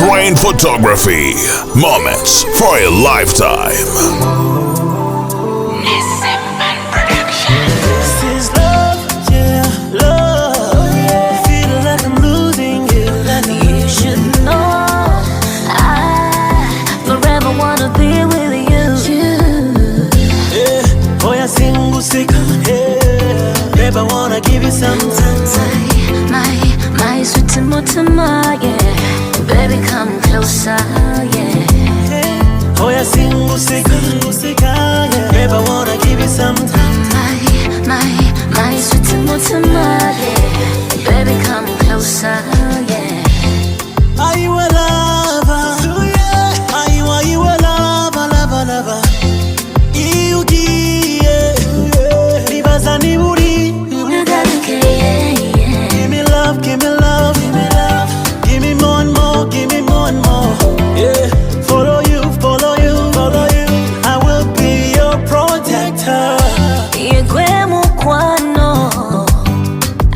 Crane Photography. Moments for a lifetime. This is love, yeah, love. Feel like I'm losing you. You should know I forever wanna be with you. Yeah, boy, I sing musica, yeah. Babe, I wanna give you some time. My sweet Timotema, yeah. Baby, come closer, yeah. Boy, I sing musica, yeah. Babe, I wanna give you some time. My sweet Timotema, yeah. Baby, come closer, yeah. Are you a lover? Are you a lover, lover, lover? Give me love, give me love, give me love. Give me more and more, give me more and more. Yeah, follow you, follow you, follow you. I will be your protector.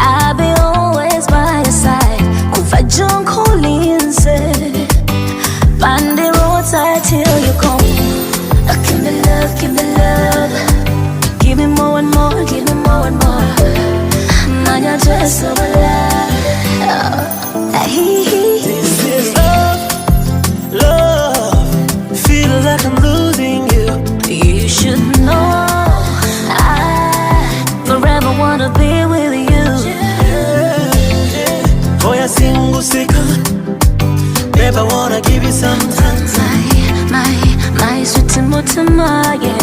I'll be always by your side. Kufa John Collins, find the roadside till you come. Give me love, give me love. Give me more and more, give me more and more. Man, you're just so alive. This is love, love. Feel like I'm losing you. You should know I forever wanna be with you. Boy, I sing musica. Babe, I wanna give you some time. My sweet Timotema, yeah.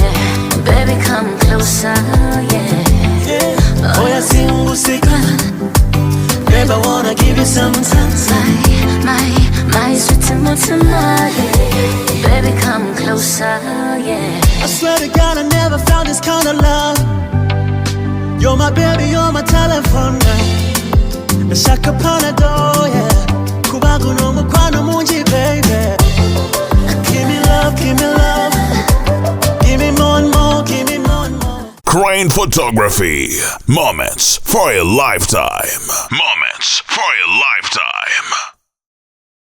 Baby, come closer, yeah. Boy, I sing musica. Babe, I wanna give you some time. My sweet Timotema, yeah. Baby, come closer, yeah. I swear to God, I never found this kind of love. You're my baby, you're my telephone. Nashaka panado, yeah. Kubagu no mukwano munji, baby. Give me love, give me love. Give me more and more, give me more and more. Crane Photography. Moments for a lifetime. Moments for a lifetime.